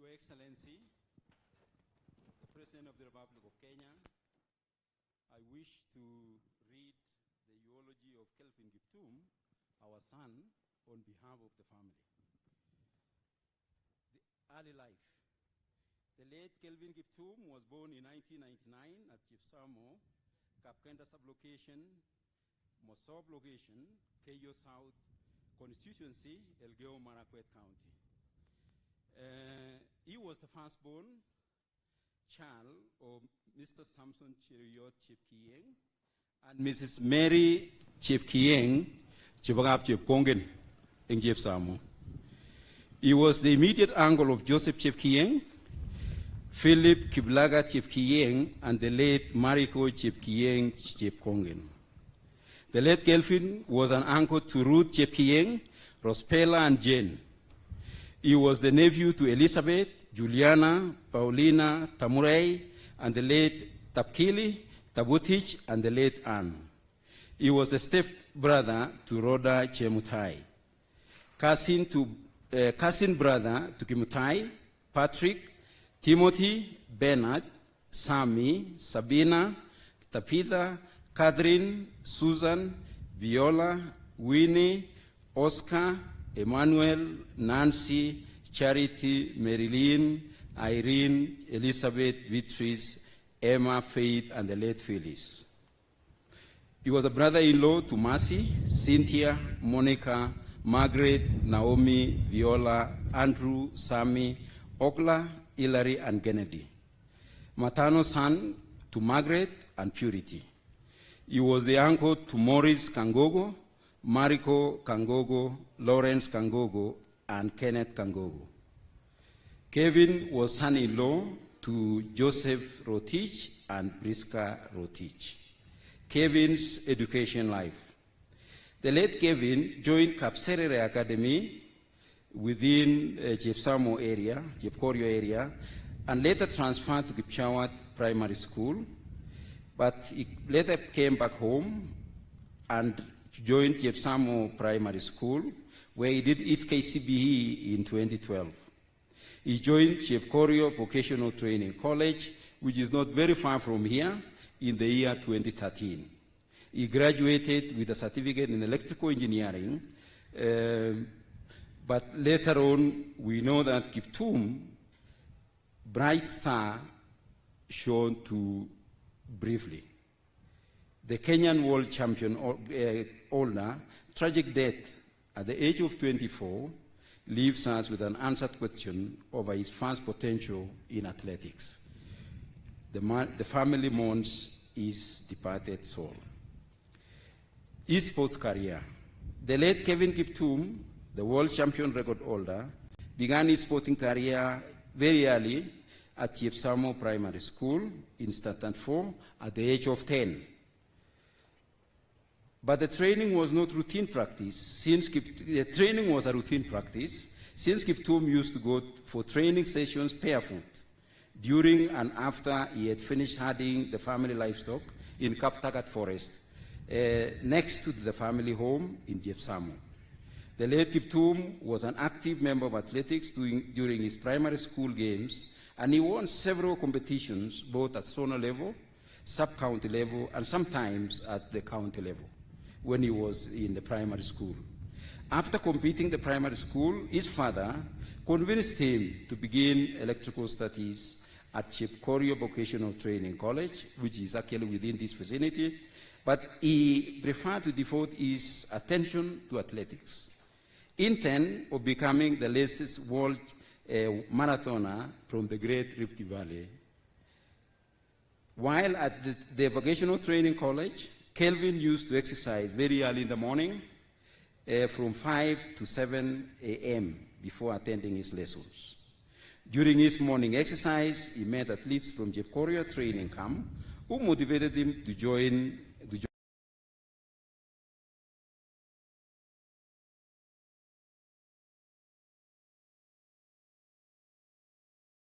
Excellency, the President of the Republic of Kenya, I wish to read the eulogy of Kelvin Kiptum, our son, on behalf of the family. The early life. The late Kelvin Kiptum was born in 1999 at Chipsamo, Kapkenda sublocation, Mosob location, Keyo South constituency, Elgeyo Marakwet County. He was the firstborn child of Mr. Samson Cheriot Chepkieng and Mrs. Mary Chepkieng Chibagap Chepkongen in Chepsamo. He was the immediate uncle of Joseph Chepkieng, Philip Kiblaga Chepkieng, and the late Mariko Chepkieng Chepkongen. The late Kelvin was an uncle to Ruth Chepkieng, Rospela, and Jane. He was the nephew to Elizabeth, Juliana, Paulina, Tamurei, and the late Tapkili, Tabutich, and the late Anne. He was the step-brother to Rhoda Chemutai, cousin brother to Kimutai, Patrick, Timothy, Bernard, Sammy, Sabina, Tapitha, Catherine, Susan, Viola, Winnie, Oscar, Emmanuel, Nancy, Charity, Marilyn, Irene, Elizabeth, Beatrice, Emma, Faith, and the late Phyllis. He was a brother-in-law to Mercy, Cynthia, Monica, Margaret, Naomi, Viola, Andrew, Sammy, Okla, Hilary, and Kennedy. Maternal son to Margaret and Purity. He was the uncle to Maurice Kangogo, Mariko Kangogo, Lawrence Kangogo, and Kenneth Kangogo. Kevin was son-in-law to Joseph Rotich and Priska Rotich. Kevin's education life. The late Kevin joined Kapserere Academy within Chepsamo area, Jepkorio area, and later transferred to Kipchawat Primary School, but he later came back home and joined Chepsamo Primary School, where he did his KCBE in 2012. He joined Chepkorio Vocational Training College, which is not very far from here, in the year 2013. He graduated with a certificate in electrical engineering, but later on, we know that Kiptum, bright star, shown to briefly. The Kenyan world champion holder, tragic death at the age of 24, leaves us with an unanswered question over his vast potential in athletics. The family mourns his departed soul. His sports career. The late Kelvin Kiptum, the world champion record holder, began his sporting career very early at Chepsamo Primary School in Standard 4 at the age of 10. But the training was not routine practice. The training was a routine practice, since Kiptum used to go for training sessions barefoot during and after he had finished herding the family livestock in Kaptagat Forest, next to the family home in Chepsamo. The late Kiptum was an active member of athletics during his primary school games, and he won several competitions, both at zonal level, sub-county level, and sometimes at the county level, when he was in the primary school. After completing the primary school, his father convinced him to begin electrical studies at Chepkorio Vocational Training College, which is actually within this vicinity, but he preferred to devote his attention to athletics, intent of becoming the latest world marathoner from the Great Rift Valley. While at the Vocational Training College, Kelvin used to exercise very early in the morning, from 5 to 7 a.m. before attending his lessons. During his morning exercise, he met athletes from Jepkorio training camp who motivated him to join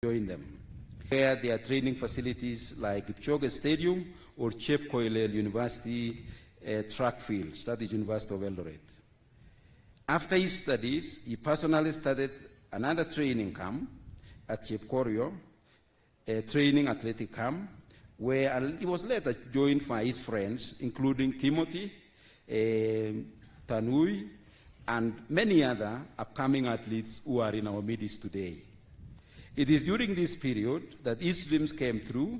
them, where there are training facilities like Kipchoge Stadium or Chep Koilel University track fields, that is University of Eldoret. After his studies, he personally started another training camp at Chepkorio, a training athletic camp, where he was later joined by his friends, including Timothy, Tanui, and many other upcoming athletes who are in our midst today. It is during this period that his dreams came true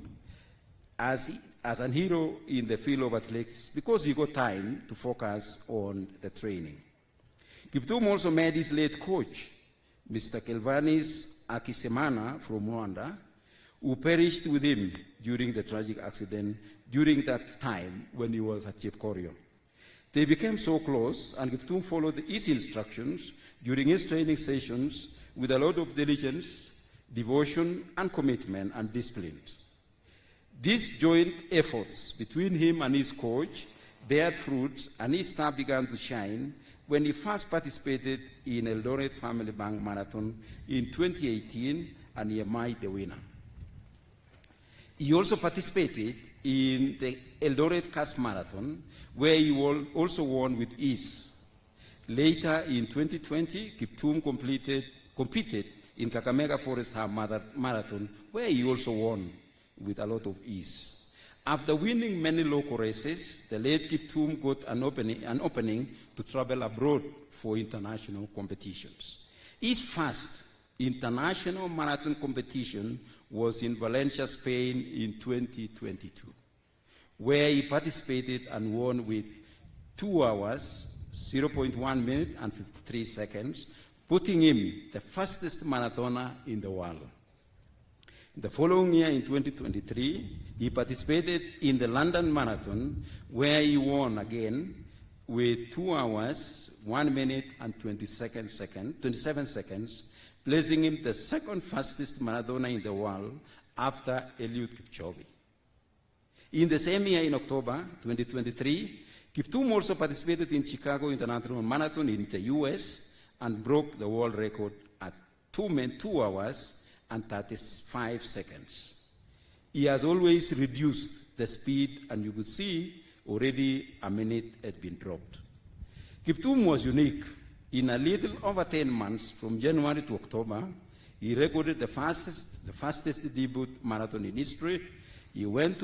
as an hero in the field of athletics because he got time to focus on the training. Kiptum also met his late coach, Mr. Kelvin Akisemana from Rwanda, who perished with him during the tragic accident during that time when he was at Chepkorio. They became so close, and Kiptum followed his instructions during his training sessions with a lot of diligence, devotion, and commitment and discipline. These joint efforts between him and his coach bear fruits, and his star began to shine when he first participated in Eldoret Family Bank Marathon in 2018, and he emerged the winner. He also participated in the Eldoret Cast Marathon, where he also won with ease. Later in 2020, Kiptum competed in Kakamega Forest Half Marathon, where he also won with a lot of ease. After winning many local races, the late Kiptum got an opening to travel abroad for international competitions. His first international marathon competition was in Valencia, Spain in 2022, where he participated and won with 2 hours, 0.1 minute and 53 seconds, putting him the fastest marathoner in the world. The following year, in 2023, he participated in the London Marathon, where he won again with 2 hours, 1 minute and 27 seconds, placing him the second fastest marathoner in the world after Eliud Kipchoge. In the same year, in October 2023, Kiptum also participated in Chicago International Marathon in the US and broke the world record at 2 hours and 35 seconds. He has always reduced the speed, and you could see already a minute had been dropped. Kiptum was unique. In a little over 10 months, from January to October, he recorded the fastest debut marathon in history. He went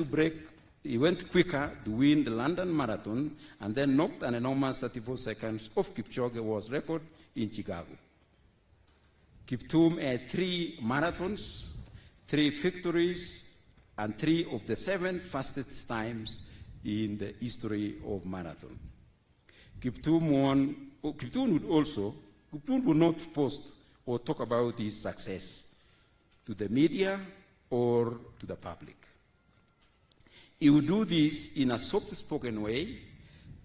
quicker to win the London Marathon, and then knocked an enormous 34 seconds off Kipchoge's record in Chicago. Kiptum had 3 marathons, 3 victories, and 3 of the 7 fastest times in the history of marathon. Kiptum would not post or talk about his success to the media or to the public. He would do this in a soft-spoken way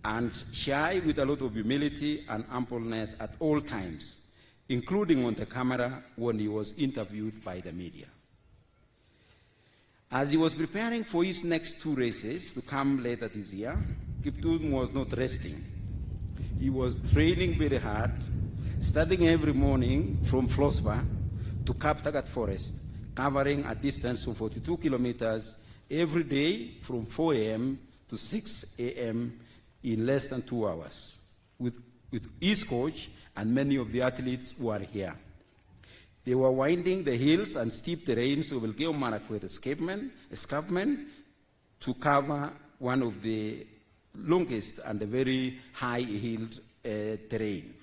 and shy with a lot of humility and humbleness at all times, including on the camera when he was interviewed by the media. As he was preparing for his next 2 races to come later this year, Kiptum was not resting. He was training very hard, studying every morning from Flossbar to Kaptagat Forest, covering a distance of 42 kilometers every day from 4 a.m. to 6 a.m. in less than 2 hours, with his coach and many of the athletes who are here. They were winding the hills and steep terrains of Elgeyo Marakwet escarpment to cover one of the longest and very high-hilled terrain.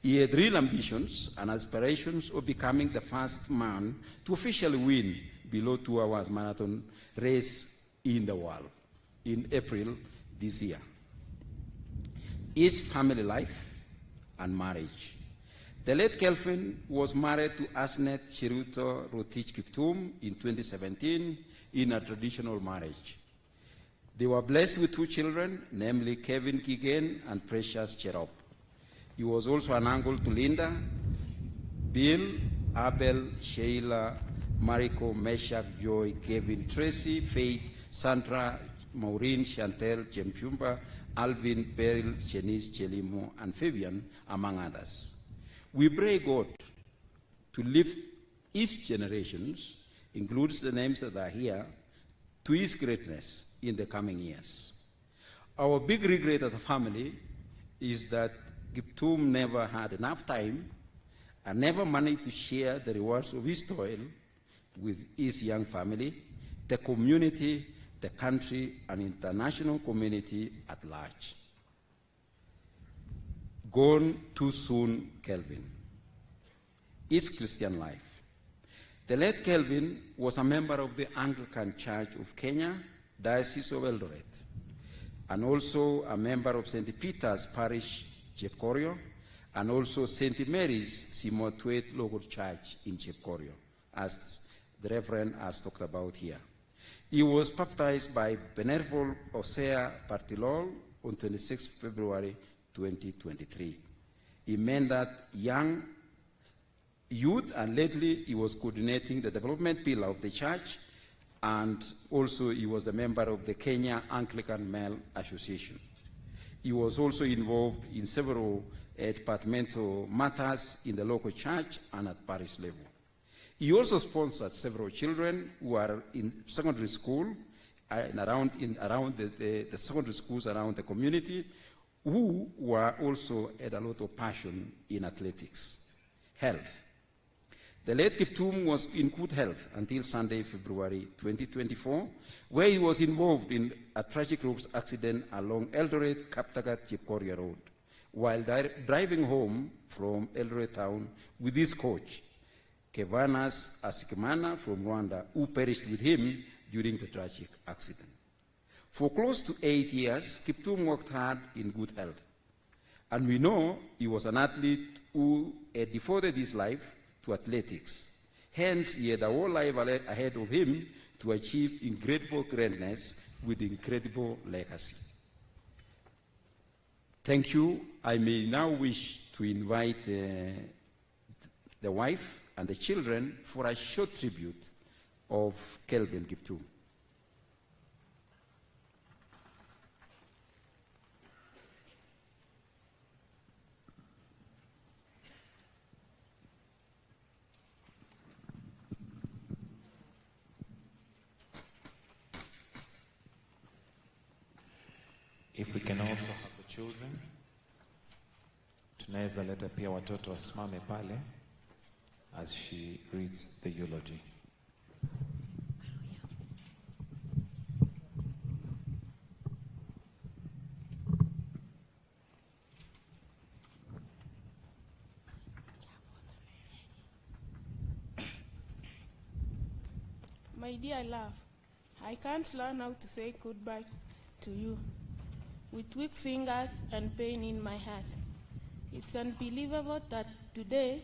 He had real ambitions and aspirations of becoming the first man to officially win below 2 hours marathon race in the world in April this year. His family life and marriage. The late Kelvin was married to Asnet Chiruto Rotich Kiptum in 2017 in a traditional marriage. They were blessed with 2 children, namely Kevin Kigen and Precious Cherop. He was also an uncle to Linda, Bill, Abel, Sheila, Mariko, Meshach, Joy, Kevin, Tracy, Faith, Sandra, Maureen, Chantel, Jemchumba, Alvin, Beryl, Shenice, Chelimo, and Fabian, among others. We pray God to lift his generations, includes the names that are here, to his greatness in the coming years. Our big regret as a family is that Kiptum never had enough time and never managed to share the rewards of his toil with his young family, the community, the country, and international community at large. Gone too soon, Kelvin. His Christian life. The late Kelvin was a member of the Anglican Church of Kenya, Diocese of Eldoret, and also a member of St. Peter's Parish, Chepkorio, and also St. Mary's Simotwet Local Church in Chepkorio, as the Reverend has talked about here. He was baptized by Venerable Osea Partilol on 26 February 2023. He mentored young youth, and lately he was coordinating the development pillar of the church, and also he was a member of the Kenya Anglican Male Association. He was also involved in several departmental matters in the local church and at parish level. He also sponsored several children who are in secondary school and around the secondary schools around the community, who were also had a lot of passion in athletics. Health. The late Kiptum was in good health until Sunday, February 2024, where he was involved in a tragic road accident along Eldoret Kaptagat Chepkoria Road while driving home from Eldoret town with his coach, Kevanas Asikimana from Rwanda, who perished with him during the tragic accident. For close to 8 years, Kiptum worked hard in good health. And we know he was an athlete who had devoted his life to athletics. Hence, he had a whole life ahead of him to achieve incredible greatness with incredible legacy. Thank you. I may now wish to invite the wife and the children for a short tribute of Kelvin Kiptum. If we can also have the children, tunaweza leta pia watoto wasimame pale as she reads the eulogy. My dear love, I can't learn how to say goodbye to you. With weak fingers and pain in my heart. It's unbelievable that today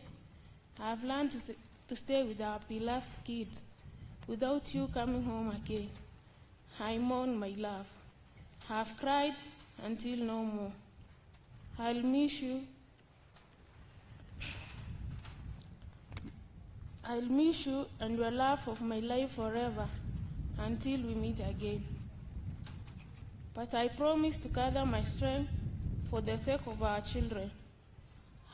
I've learned to stay with our beloved kids without you coming home again. I mourn my love. I've cried until no more. I'll miss you. I'll miss you and your love of my life forever until we meet again. But I promise to gather my strength for the sake of our children.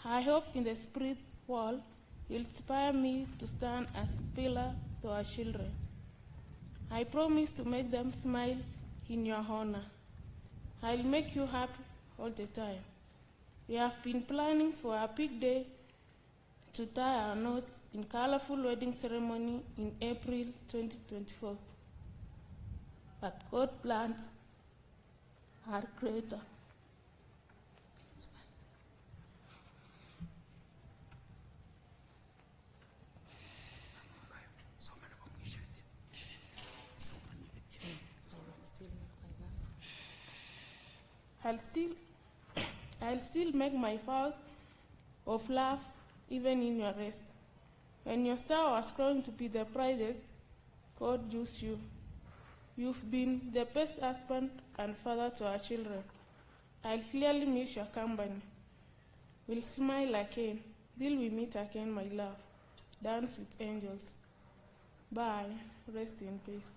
I hope in the spirit world you'll inspire me to stand as a pillar to our children. I promise to make them smile in your honor. I'll make you happy all the time. We have been planning for a big day to tie our knots in colorful wedding ceremony in April 2024. But God plans are greater. I'll still make my vows of love even in your rest. When your star was growing to be the brightest, God used you. You've been the best husband and father to our children. I'll clearly miss your company. We'll smile again till we meet again, my love. Dance with angels. Bye. Rest in peace.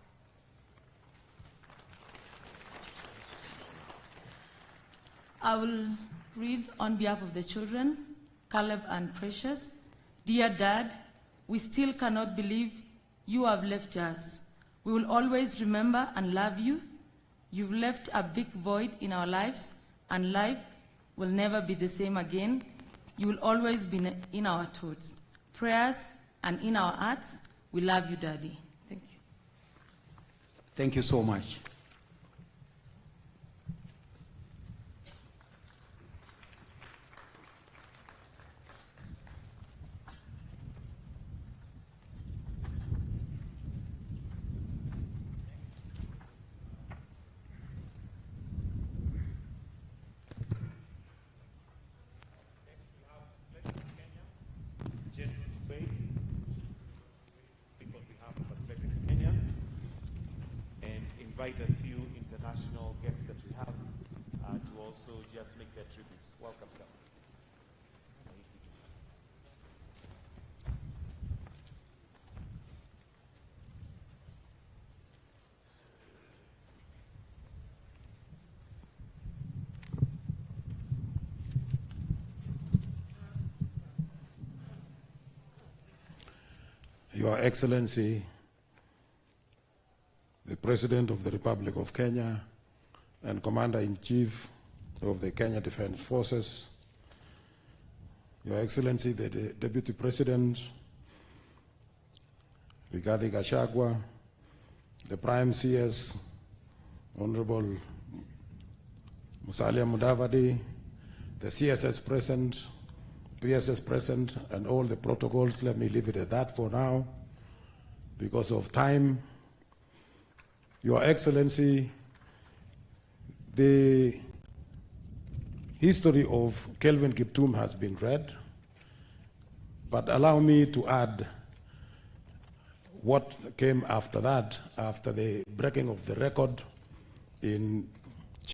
I will read on behalf of the children, Caleb and Precious. Dear Dad, we still cannot believe you have left us. We will always remember and love you. You've left a big void in our lives, and life will never be the same again. You will always be in our thoughts, prayers, and in our hearts. We love you, Daddy. Thank you. Thank you so much. Invite a few international guests that we have to also just make their tributes. Welcome, sir. Your Excellency, the President of the Republic of Kenya and Commander-in-Chief of the Kenya Defense Forces, Your Excellency, the Deputy President, Rigathi Gachagua, the Prime CS, Honorable Musalia Mudavadi, the CSS present, PSS present, and all the protocols. Let me leave it at that for now because of time. Your Excellency, the history of Kelvin Kiptum has been read, but allow me to add what came after that, after the breaking of the record in